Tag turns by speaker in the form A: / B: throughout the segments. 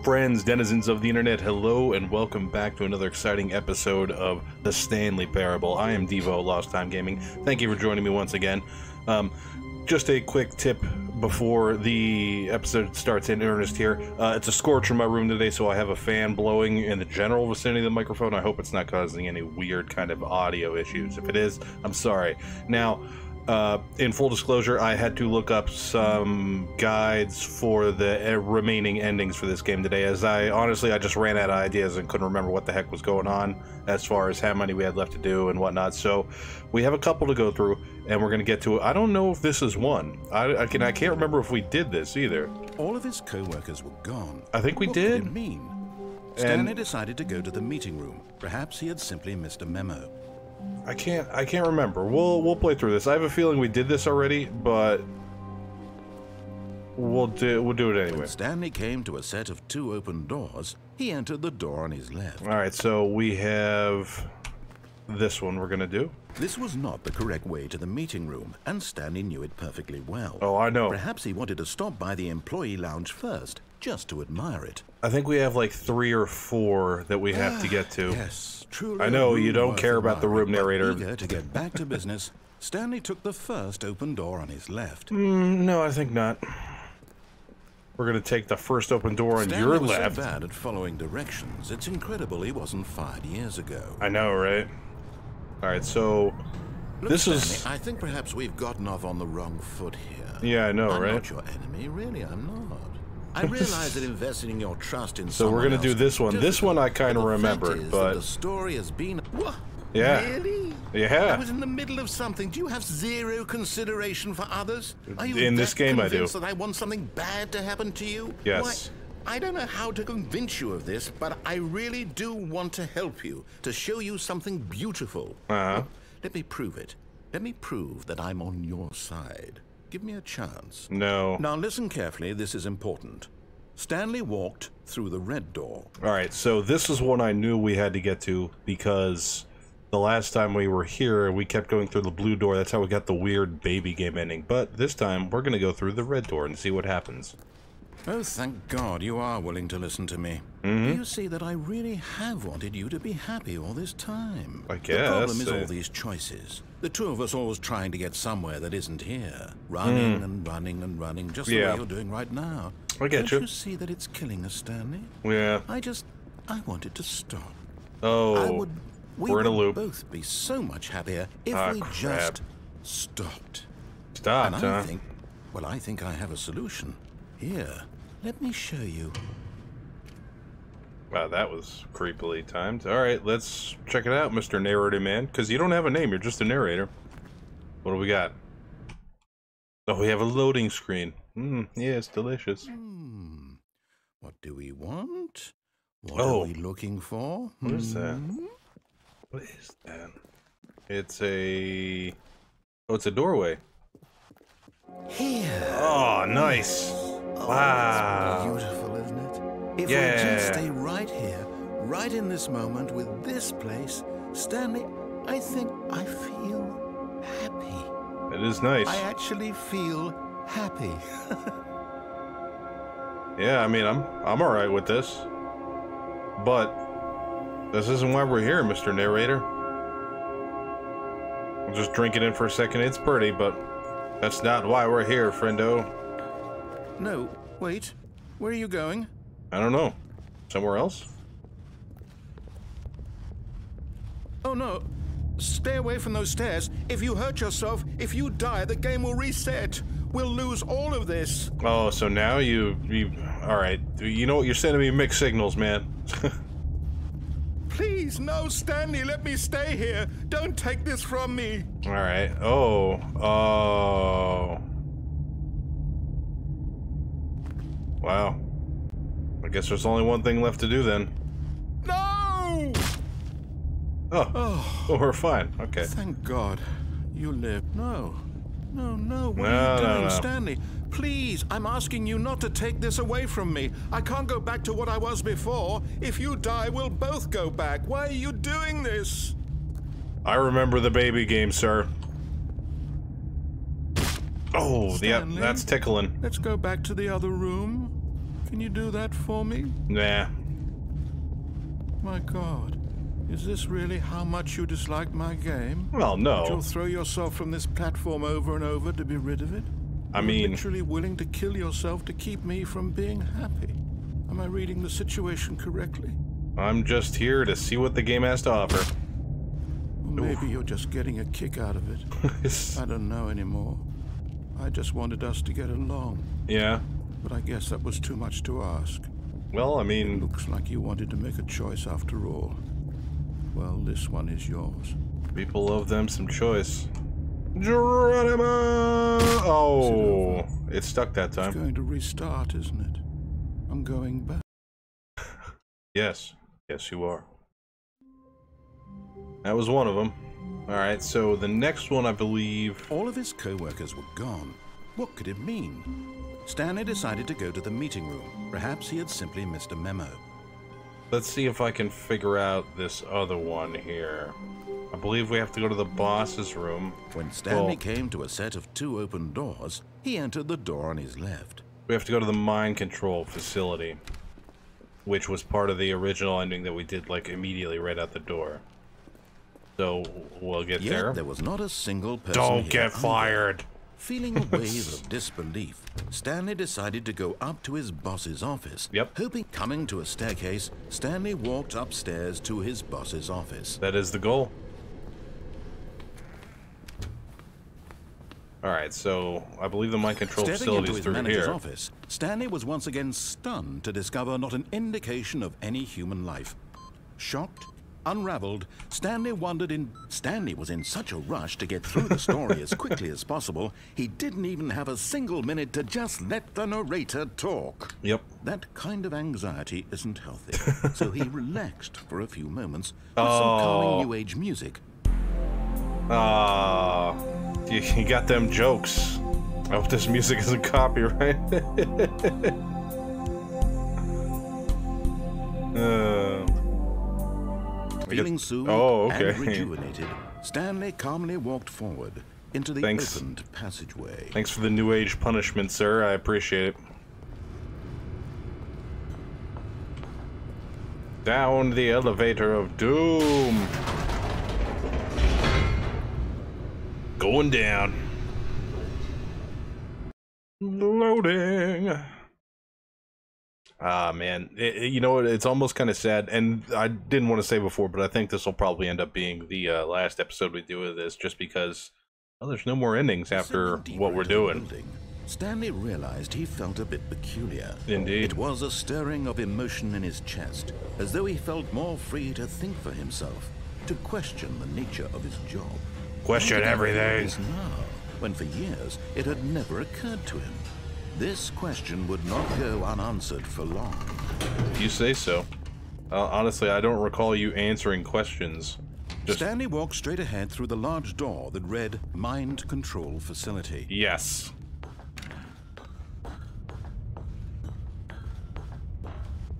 A: Friends, denizens of the internet, hello and welcome back to another exciting episode of the Stanley Parable. I am Devo, Lost Time Gaming. Thank you for joining me once again. Just a quick tip before the episode starts in earnest here. It's a scorcher in my room today, so I have a fan blowing in the general vicinity of the microphone. I hope it's not causing any weird kind of audio issues. If it is, I'm sorry. Now, in full disclosure, I had to look up some guides for the remaining endings for this game today, as I just ran out of ideas and couldn't remember what the heck was going on as far as how many we had left to do and whatnot. So we have a couple to go through, and we're going to get to it. I don't know if this is one. I can't remember if we did this either.
B: All of his co-workers were gone.
A: I think we
B: what
A: did.
B: What did it mean? Stanley decided to go to the meeting room. Perhaps he had simply missed a memo.
A: I can't remember. We'll play through this. I have a feeling we did this already, but we'll do it anyway.
B: When Stanley came to a set of two open doors, he entered the door on his left.
A: All right, so we have this one we're gonna do.
B: This was not the correct way to the meeting room, and Stanley knew it perfectly well.
A: Oh, I know.
B: Perhaps he wanted to stop by the employee lounge first, just to admire it.
A: I think we have like 3 or 4 that we have to get to.
B: Yes, truly.
A: I know you don't care about the room narrator.
B: Eager to get back to business, Stanley took the first open door on his left.
A: No, I think not. We're gonna take the first open door on your left.
B: Stanley was so bad at following directions, it's incredible he wasn't fired years ago.
A: I know, right? All right, so
B: Look,
A: this
B: Stanley,
A: is.
B: I think perhaps we've gotten off on the wrong foot here.
A: Yeah, I know,
B: I'm
A: right?
B: not your enemy, really. I'm not. I realize that investing your trust in
A: So we're gonna do this one. This one I kind of remember, but
B: the story has been. What?
A: Yeah.
B: Really?
A: Yeah.
B: I was in the middle of something. Do you have zero consideration for others? Are you
A: in this game, I do.
B: convinced that I want something bad to happen to you?
A: Yes.
B: Why, I don't know how to convince you of this, but I really do want to help you, to show you something beautiful. Let me prove it. Let me prove that I'm on your side. Give me a chance.
A: No.
B: Now listen carefully, this is important. Stanley walked through the red door.
A: Alright, so this is one I knew we had to get to because the last time we were here, we kept going through the blue door. That's how we got the weird baby game ending. But this time, we're going to go through the red door and see what happens.
B: Oh, thank God you are willing to listen to me. Do you see that I really have wanted you to be happy all this time?
A: I guess.
B: The problem is all these choices. The two of us always trying to get somewhere that isn't here. Running and running and running, just the way you're doing right now.
A: I get
B: Don't you see that it's killing us, Stanley?
A: Yeah.
B: I wanted to stop.
A: Oh, we're in a loop.
B: We would both be so much happier if we just stopped.
A: Stopped,
B: and I think I have a solution. Here, let me show you.
A: Wow, that was creepily timed. Alright, let's check it out, Mr. Narrator Man. Because you don't have a name, you're just a narrator. What do we got? Oh, we have a loading screen. Yeah, it's delicious.
B: What do we want? What are we looking for?
A: What is that? What is that? It's a... Oh, it's a doorway.
B: Here.
A: Oh, nice. Wow.
B: It's beautiful, isn't it? If we just stay right here, right in this moment with this place, Stanley, I think I feel happy.
A: It is nice.
B: I actually feel happy.
A: Yeah, I mean, I'm all right with this. But this isn't why we're here, Mr. Narrator. I'll just drink it in for a second. It's pretty, but that's not why we're here, friendo.
B: No, wait. Where are you going?
A: I don't know. Somewhere else?
B: Oh, no. Stay away from those stairs. If you hurt yourself, if you die, the game will reset. We'll lose all of this.
A: Oh, so now you all right. You know what? You're sending me mixed signals, man.
B: Please, no, Stanley, let me stay here. Don't take this from me.
A: All right. Oh. Wow. I guess there's only one thing left to do then.
B: No!
A: Oh, we're fine. Okay.
B: Thank God. You live. No. What are you doing, Stanley? Please, I'm asking you not to take this away from me. I can't go back to what I was before. If you die, we'll both go back. Why are you doing this?
A: I remember the baby game, sir. Oh, yep, that's tickling.
B: Let's go back to the other room. Can you do that for me?
A: Nah.
B: My God. Is this really how much you dislike my game?
A: Well, no.
B: That you'll throw yourself from this platform over and over to be rid of it?
A: I mean...
B: You're literally willing to kill yourself to keep me from being happy. Am I reading the situation correctly?
A: I'm just here to see what the game has to offer.
B: Or maybe you're just getting a kick out of it. I don't know anymore. I just wanted us to get along.
A: Yeah.
B: But I guess that was too much to ask.
A: Well, I mean...
B: It looks like you wanted to make a choice after all. Well, this one is yours.
A: People love them some choice. Geronimo! Oh, it stuck that time.
B: It's going to restart, isn't it? I'm going back.
A: Yes. Yes, you are. That was one of them. Alright, so the next one, I believe...
B: All of his co-workers were gone. What could it mean? Stanley decided to go to the meeting room. Perhaps he had simply missed a memo.
A: Let's see if I can figure out this other one here. I believe we have to go to the boss's room.
B: When Stanley came to a set of 2 open doors, he entered the door on his left.
A: We have to go to the mind control facility, which was part of the original ending that we did, like, immediately right out the door. So, we'll get there.
B: Yet there was not a single person
A: Don't get fired!
B: Feeling a wave of disbelief, Stanley decided to go up to his boss's office.
A: Yep.
B: Hoping, coming to a staircase, Stanley walked upstairs to his boss's office.
A: That is the goal. Alright, so I believe the mind control facility is through here.
B: Office, Stanley was once again stunned to discover not an indication of any human life. Shocked, unraveled, Stanley was in such a rush to get through the story as quickly as possible, he didn't even have a single minute to just let the narrator talk.
A: Yep.
B: That kind of anxiety isn't healthy, so he relaxed for a few moments with some calming new age music.
A: You got them jokes. I hope this music isn't copyright.
B: Feeling soothed and rejuvenated, Stanley calmly walked forward into the opened passageway.
A: Thanks for the new age punishment, sir. I appreciate it. Down the elevator of doom. Going down. Loading. Ah, man. You know what? It's almost kind of sad, and I didn't want to say before, but I think this will probably end up being the last episode we do of this, just because, well, there's no more endings after what we're doing.
B: Stanley realized he felt a bit peculiar.
A: Indeed.
B: It was a stirring of emotion in his chest, as though he felt more free to think for himself, to question the nature of his job.
A: Question everything.
B: Now, when for years it had never occurred to him. This question would not go unanswered for long.
A: If you say so. Honestly, I don't recall you answering questions.
B: Stanley walked straight ahead through the large door that read Mind Control Facility.
A: Yes.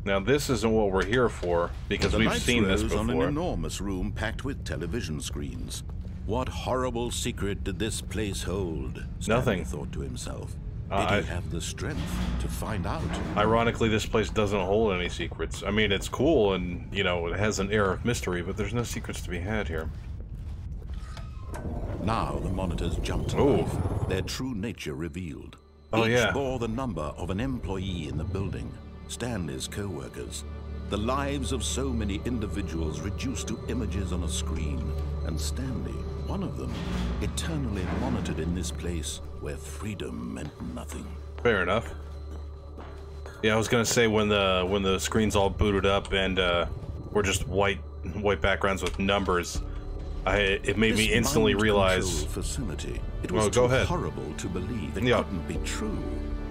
A: Now this isn't what we're here for, because we've seen this before.
B: On an enormous room packed with television screens. What horrible secret did this place hold? Stanley thought to himself. Did he have the strength to find out?
A: Ironically, this place doesn't hold any secrets. I mean, it's cool and, you know, it has an air of mystery, but there's no secrets to be had here.
B: Now the monitors jumped to life, their true nature revealed. Each bore the number of an employee in the building, Stanley's co-workers. The lives of so many individuals reduced to images on a screen, and Stanley, one of them, eternally monitored in this place where freedom meant nothing.
A: Fair enough. Yeah, I was gonna say when the screen's all booted up and we're just white backgrounds with numbers, it made me instantly realize.
B: Facility. It was too horrible to believe. It couldn't be true.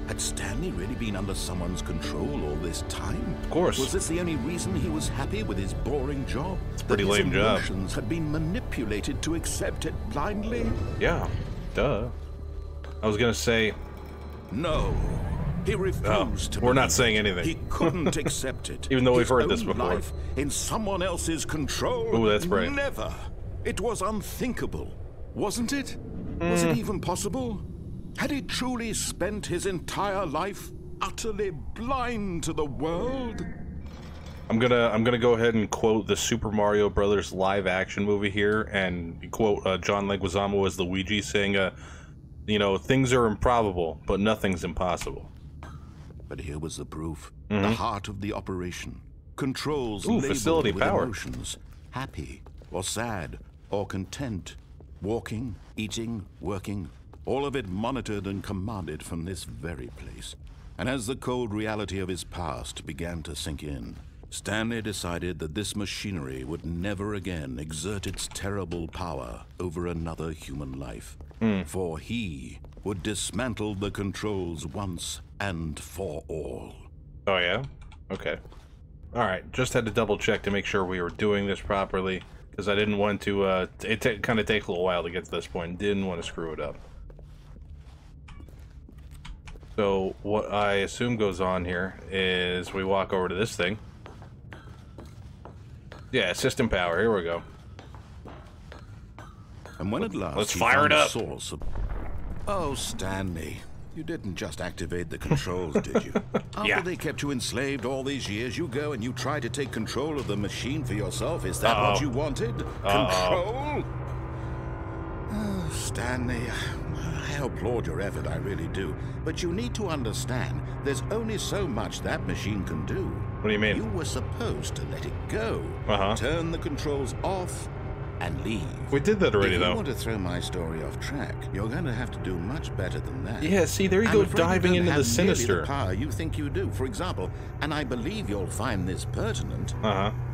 B: Had Stanley really been under someone's control all this time?
A: Of course.
B: Was this the only reason he was happy with his boring job?
A: It's a pretty lame job.
B: His emotions had been manipulated to accept it blindly?
A: Yeah, duh. I was gonna say...
B: No. He refused to.
A: We're not saying anything.
B: He couldn't accept it.
A: Even though we've heard this before.
B: Life in someone else's control.
A: Oh, that's right.
B: Never. It was unthinkable, wasn't it? Was it even possible? Had he truly spent his entire life utterly blind to the world?
A: I'm gonna go ahead and quote the Super Mario Brothers live action movie here, and quote John Leguizamo as Luigi saying, you know, things are improbable, but nothing's impossible.
B: But here was the proof. The heart of the operation. Controls
A: Ooh,
B: labeled
A: facility
B: with
A: power.
B: emotions. Happy, or sad, or content. Walking, eating, working. All of it monitored and commanded from this very place. And as the cold reality of his past began to sink in, Stanley decided that this machinery would never again exert its terrible power over another human life. For he would dismantle the controls once and for all.
A: Oh yeah? Okay. Alright, just had to double check to make sure we were doing this properly, because I didn't want to, it kind of takes a little while to get to this point, didn't want to screw it up. So, what I assume goes on here is we walk over to this thing. Yeah, system power, here we go.
B: And when at last
A: Let's
B: he
A: fire
B: found
A: it
B: the
A: up.
B: source of... Oh, Stanley, you didn't just activate the controls, did you? After they kept you enslaved all these years, you go and you try to take control of the machine for yourself. Is that what you wanted? Control? Oh, Stanley, I applaud your effort, I really do. But you need to understand, there's only so much that machine can do.
A: What do you mean?
B: You were supposed to let it go. Turn the controls off and leave.
A: We did that already,
B: If
A: though.
B: you want to throw my story off track, you're going to have to do much better than that.
A: Yeah, see, there you
B: I'm
A: go,
B: afraid
A: diving
B: you don't
A: into the
B: have nearly
A: sinister.
B: the power you think you do. For example, and I believe you'll find this pertinent,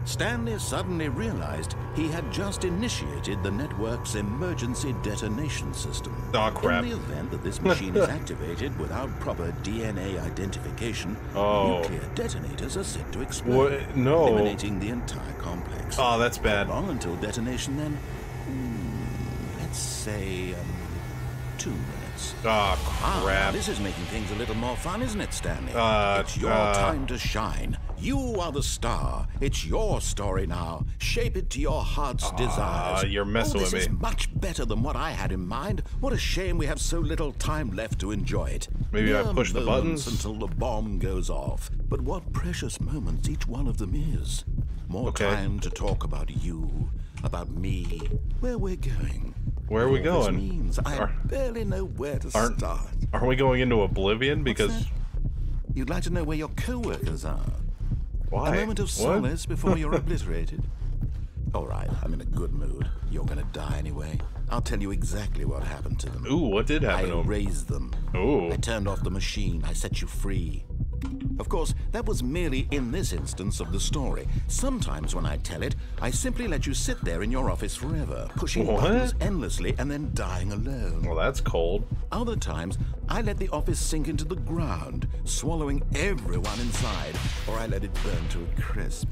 B: Stanley suddenly realized he had just initiated the network's emergency detonation system.
A: Oh, crap.
B: In the event that this machine is activated without proper DNA identification, nuclear detonators are set to explode,
A: What? No.
B: eliminating the entire complex.
A: Oh, that's bad.
B: How long until detonation then? Let's say 2 minutes.
A: Oh, crap.
B: This is making things a little more fun, isn't it, Stanley? It's your
A: uh,
B: time to shine. You are the star. It's your story now. Shape it to your heart's desires.
A: You're messing with
B: This is
A: me.
B: much better than what I had in mind. What a shame we have so little time left to enjoy it.
A: Maybe I
B: Mere
A: push the
B: moments
A: buttons?
B: until the bomb goes off. But what precious moments each one of them is. More time to talk about you, about me, where we're going.
A: Where are we
B: All this
A: going?
B: means I barely know where to start.
A: Are we going into oblivion? Because...
B: You'd like to know where your co-workers are.
A: Why?
B: A moment of solace before you're obliterated. All right, I'm in a good mood. You're gonna die anyway. I'll tell you exactly what happened to them.
A: Ooh, what did happen to
B: I
A: him?
B: raised them.
A: Ooh.
B: I turned off the machine. I set you free. Of course, that was merely in this instance of the story. Sometimes when I tell it, I simply let you sit there in your office forever, pushing buttons endlessly and then dying alone.
A: Well, that's cold.
B: Other times, I let the office sink into the ground, swallowing everyone inside, or I let it burn to a crisp.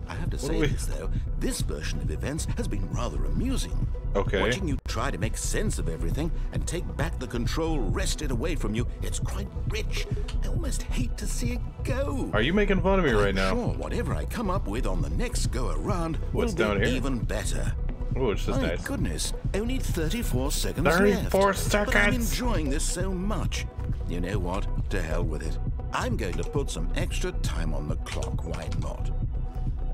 B: I have to say this, though, this version of events has been rather amusing.
A: Okay.
B: Watching you try to make sense of everything and take back the control wrested away from you, it's quite rich. I almost hate to see it go.
A: Are you making fun of me right now?
B: Sure, whatever I come up with on the next go-around will
A: down
B: be
A: here?
B: even better.
A: Oh, it's just
B: My
A: nice.
B: goodness, only 34 seconds
A: 34
B: left. But I'm
A: seconds.
B: enjoying this so much. You know what? To hell with it. I'm going to put some extra time on the clock. Why not?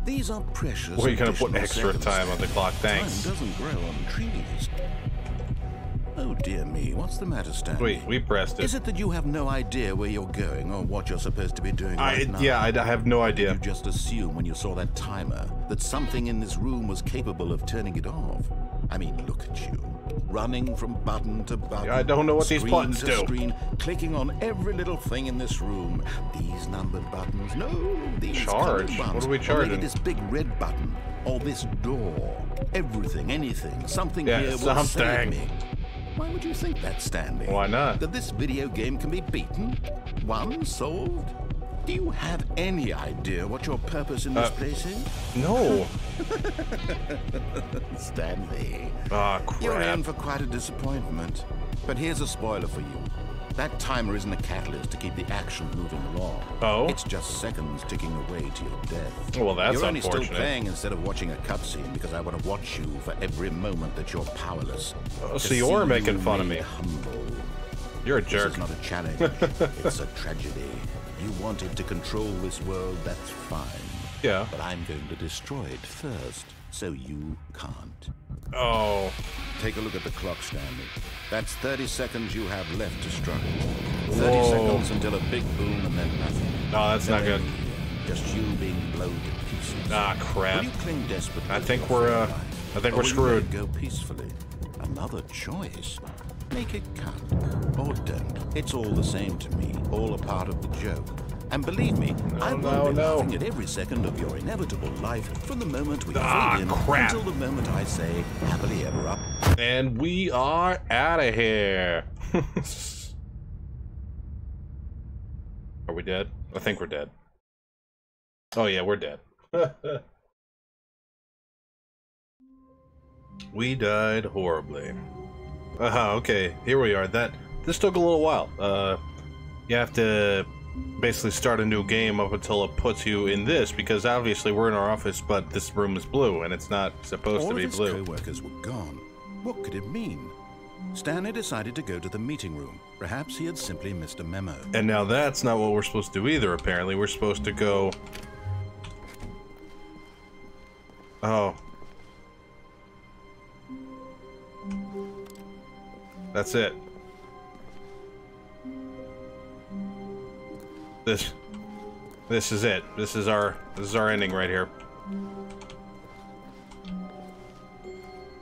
B: These are precious.
A: Well, you're gonna put
B: additional
A: extra
B: seconds.
A: time on the clock, thanks.
B: Time doesn't grow on trees. Oh dear me, what's the matter, Stanley?
A: Wait, we pressed it.
B: Is it that you have no idea where you're going or what you're supposed to be doing right now?
A: Yeah, I have no idea.
B: You just assumed when you saw that timer that something in this room was capable of turning it off. I mean, look at you. Running from button to button.
A: I don't know what these
B: screen
A: buttons
B: to
A: do.
B: Screen, clicking on every little thing in this room. These numbered buttons. No, these
A: Charge?
B: colored ones.
A: What are we
B: Or
A: charging?
B: maybe this big red button. Or this door. Everything, anything. Something here will save
A: something.
B: me. Why would you think that, Stanley?
A: Why not?
B: That this video game can be beaten? Won? Solved? Do you have any idea what your purpose in this place is?
A: No.
B: Stanley.
A: Ah,
B: You're in
A: crap.
B: for quite a disappointment. But here's a spoiler for you. That timer isn't a catalyst to keep the action moving along.
A: Oh?
B: It's just seconds ticking away to your death.
A: Well, that's
B: You're only still
A: unfortunate.
B: playing instead of watching a cutscene because I want to watch you for every moment that you're powerless.
A: So
B: To
A: you're
B: see
A: making
B: you
A: fun of
B: made
A: me.
B: humble.
A: You're a
B: This
A: jerk.
B: is not a challenge. It's a tragedy. You wanted to control this world, that's fine.
A: Yeah.
B: But I'm going to destroy it first, so you can't.
A: Oh.
B: Take a look at the clock, Stanley. That's 30 seconds you have left to struggle. 30
A: Whoa.
B: seconds until a big boom and then nothing.
A: No, that's not good.
B: Just you being blown to pieces.
A: Ah,
B: Will
A: crap.
B: you cling desperately?
A: I think
B: to your
A: we're,
B: friend life?
A: I think
B: Or
A: we're
B: will you
A: screwed.
B: let it go peacefully. Another choice. Make it count. Or don't. It's all the same to me. All a part of the joke. And believe me, I will be laughing at every second of your inevitable life from the moment we fade in
A: crap.
B: until the moment I say happily ever up.
A: And we are out of here. Are we dead? I think we're dead. Oh yeah, we're dead. We died horribly. Okay, here we are. This took a little while. You have to basically start a new game up until it puts you in this, because obviously we're in our office, but this room is blue, and it's not supposed to be blue.
B: All of his co-workers were gone. What could it mean? Stanley decided to go to the meeting room. Perhaps he had simply missed a memo.
A: And now that's not what we're supposed to do either, apparently. We're supposed to go... Oh. That's it. This is it. This is our ending right here.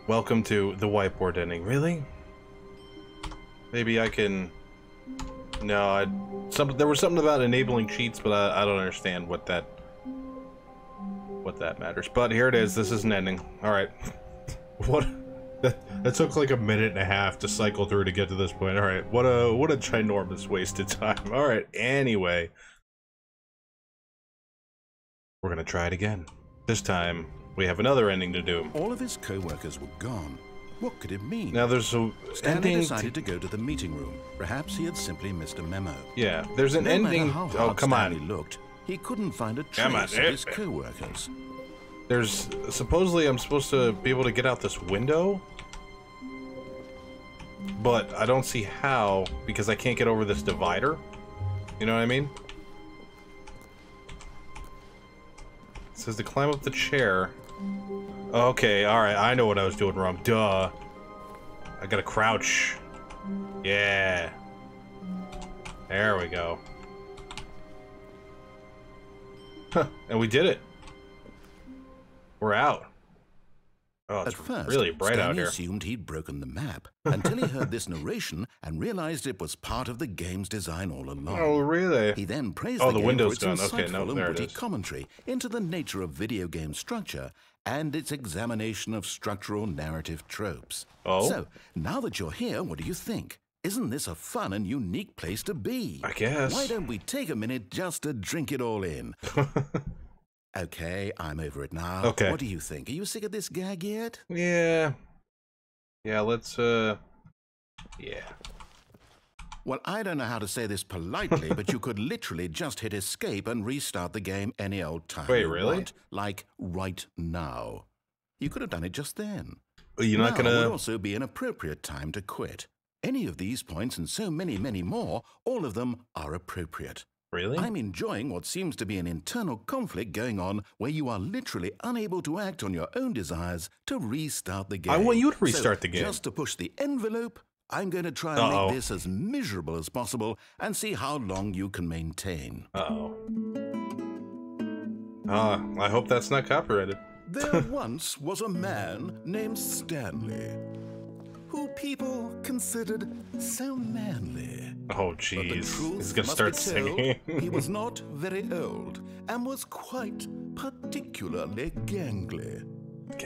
A: Welcome to the whiteboard ending. Really? Maybe I can... No, there was something about enabling cheats, but I don't understand what that matters. But here it is. This is an ending. All right. What? That took like a minute and a half to cycle through to get to this point. All right. What a ginormous wasted time. All right. Anyway, we're gonna try it again. This time we have another ending to do.
B: All of his co-workers were gone. What could it mean?
A: Now there's a
B: Stanley
A: ending.
B: decided to go to the meeting room. Perhaps he had simply missed a memo.
A: Yeah, there's an
B: No
A: ending.
B: matter how
A: Oh,
B: hard
A: come
B: Stanley
A: on.
B: looked, he couldn't find a
A: Come on.
B: trace of his co-workers.
A: There's supposedly I'm supposed to be able to get out this window, but I don't see how because I can't get over this divider. You know what I mean? It says to climb up the chair. Okay, alright, I know what I was doing wrong. Duh. I gotta crouch. Yeah. There we go. Huh, and we did it. We're out. Oh, it's
B: At first,
A: really bright
B: Stanley
A: out here.
B: assumed he'd broken the map until he heard this narration and realized it was part of the game's design all along.
A: Oh, really?
B: He then praised
A: Oh,
B: the
A: the
B: game
A: window's
B: for its
A: gone. Okay,
B: insightful
A: no,
B: and
A: there it
B: witty
A: is.
B: commentary into the nature of video game structure and its examination of structural narrative tropes.
A: Oh?
B: So, now that you're here, what do you think? Isn't this a fun and unique place to be?
A: I guess.
B: Why don't we take a minute just to drink it all in? Okay, I'm over it now.
A: Okay.
B: What do you think? Are you sick of this gag yet?
A: Yeah. Yeah, let's, yeah.
B: Well, I don't know how to say this politely, but you could literally just hit escape and restart the game any old time
A: Wait,
B: you
A: really?
B: want, like right now. You could have done it just then.
A: You're not
B: Now would
A: gonna...
B: also be an appropriate time to quit. Any of these points and so many, many more, all of them are appropriate.
A: Really?
B: I'm enjoying what seems to be an internal conflict going on where you are literally unable to act on your own desires to restart the game.
A: I want you to
B: So,
A: restart the game.
B: Just to push the envelope, I'm going to try and make this as miserable as possible and see how long you can maintain.
A: Uh-oh. I hope that's not copyrighted.
B: There once was a man named Stanley, who people considered so manly.
A: Oh,
B: But the
A: jeez.
B: truth
A: He's gonna
B: must
A: start
B: be
A: singing.
B: told, he was not very old and was quite particularly gangly.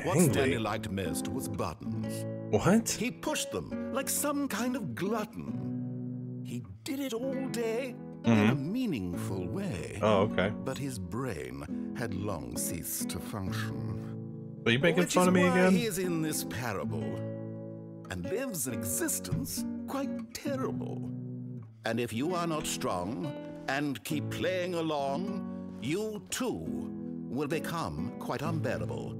B: What Stanley
A: Gangly?
B: liked most was buttons.
A: What?
B: He pushed them like some kind of glutton. He did it all day in a meaningful way.
A: Oh, okay.
B: But his brain had long ceased to function.
A: Are you making
B: Which
A: fun
B: is
A: of me
B: why
A: again?
B: he is in this parable and lives an existence quite terrible. And if you are not strong and keep playing along, you too will become quite unbearable.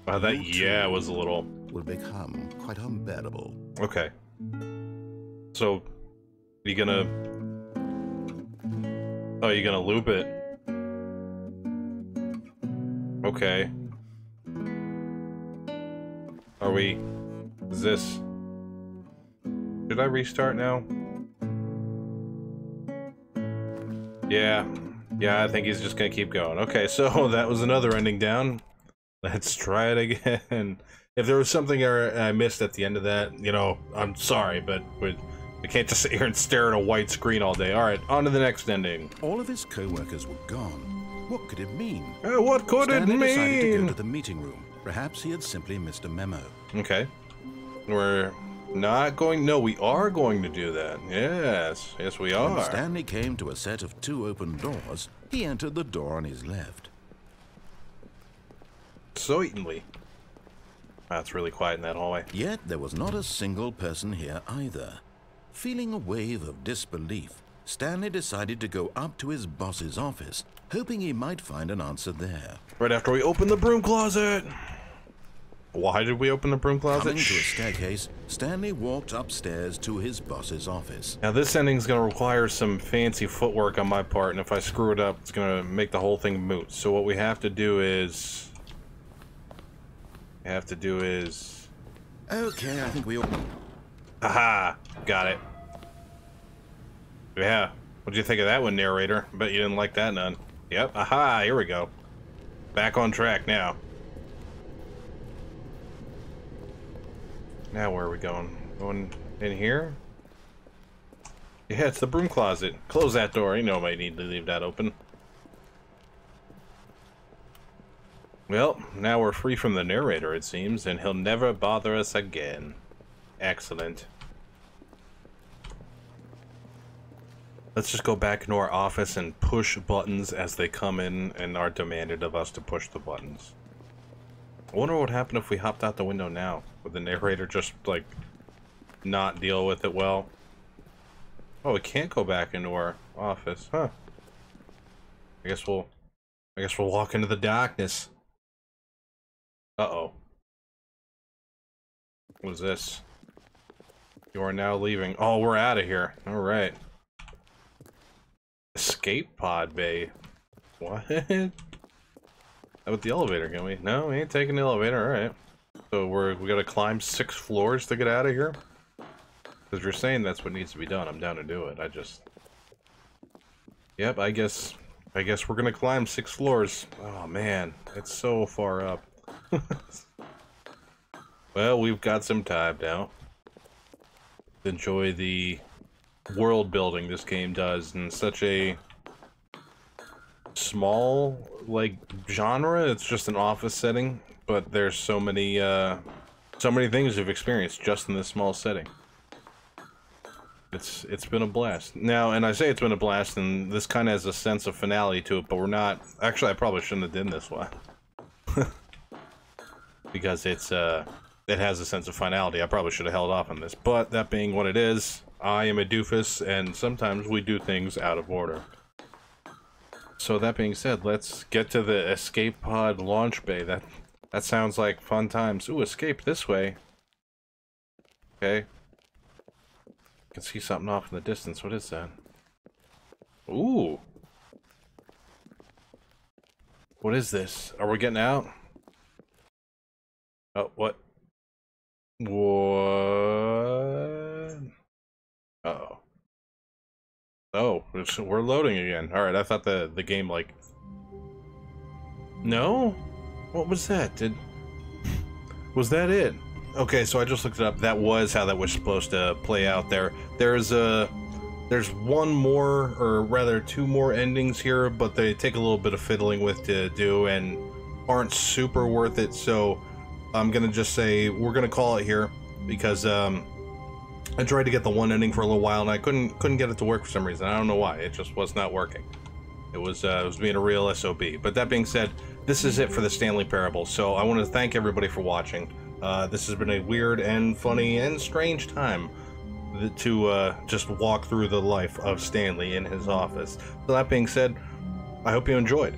A: Wow, that yeah was a little...
B: Will become quite unbearable.
A: Okay. So, you gonna... Oh, you gonna loop it? Okay. Are we... Is this... Should I restart now? Yeah. Yeah, I think he's just gonna keep going. Okay, so that was another ending down. Let's try it again. If there was something I missed at the end of that, you know, I'm sorry, but we can't just sit here and stare at a white screen all day. Alright, on to the next ending.
B: All of his co-workers were gone. What could it mean?
A: What could
B: Stanley
A: it mean?
B: decided to go to the meeting room. Perhaps he had simply missed a memo.
A: Okay. We're not going... No, we are going to do that. Yes. Yes, we are.
B: When Stanley came to a set of 2 open doors, he entered the door on his left.
A: Certainly. It's really quiet in that hallway.
B: Yet there was not a single person here either. Feeling a wave of disbelief, Stanley decided to go up to his boss's office, hoping he might find an answer there.
A: Right after we open the broom closet. Why did we open the broom closet?
B: Coming to a staircase, Stanley walked upstairs to his boss's office.
A: Now this ending's gonna require some fancy footwork on my part, and if I screw it up, it's gonna make the whole thing moot. So what we have to do is...
B: Okay, I think we all...
A: Aha! Got it. Yeah. What'd you think of that one, narrator? Bet you didn't like that none. Yep. Aha! Here we go. Back on track now. Now where are we going? Going in here? Yeah, it's the broom closet. Close that door. You know I might need to leave that open. Well, now we're free from the narrator, it seems, and he'll never bother us again. Excellent. Let's just go back into our office and push buttons as they come in and are demanded of us to push the buttons. I wonder what would happen if we hopped out the window now. Would the narrator just, like, not deal with it well? Oh, we can't go back into our office, huh? I guess we'll walk into the darkness. Uh-oh. What is this? You are now leaving. Oh, we're out of here. Alright. Escape pod bay. What? How about the elevator, can we? No, we ain't taking the elevator, alright. So we gotta climb 6 floors to get out of here? Because you're saying that's what needs to be done. I'm down to do it. Yep, I guess we're gonna climb 6 floors. Oh man, it's so far up. Well, we've got some time now. Enjoy the world building this game does in such a small, like, genre. It's just an office setting, but there's so many things you've experienced just in this small setting. It's been a blast. Now, and I say it's been a blast, and this kind of has a sense of finality to it, but we're not... Actually, I probably shouldn't have done this one. Because it has a sense of finality. I probably should have held off on this. But that being what it is, I am a doofus, and sometimes we do things out of order. So that being said, let's get to the escape pod launch bay. That sounds like fun times. Ooh, escape this way. Okay. I can see something off in the distance. What is that? Ooh. What is this? Are we getting out? Oh, what? What? Uh-oh. Oh, we're loading again. Alright, I thought the game, like... No? What was that? Was that it? Okay, so I just looked it up. That was how that was supposed to play out there. There's one more, or rather 2 more endings here, but they take a little bit of fiddling with to do and aren't super worth it, so I'm gonna just say we're gonna call it here because I tried to get the one ending for a little while and I couldn't get it to work for some reason. I don't know why. It just was not working. It was being a real SOB. But that being said, this is it for the Stanley Parable. So I want to thank everybody for watching. This has been a weird and funny and strange time to just walk through the life of Stanley in his office. So that being said, I hope you enjoyed.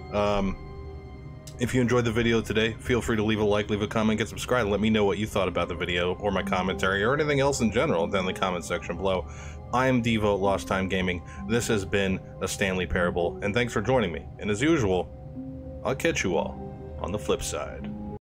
A: If you enjoyed the video today, feel free to leave a like, leave a comment, get subscribed, and let me know what you thought about the video, or my commentary, or anything else in general down in the comment section below. I am Devo, Lost Time Gaming. This has been the Stanley Parable, and thanks for joining me. And as usual, I'll catch you all on the flip side.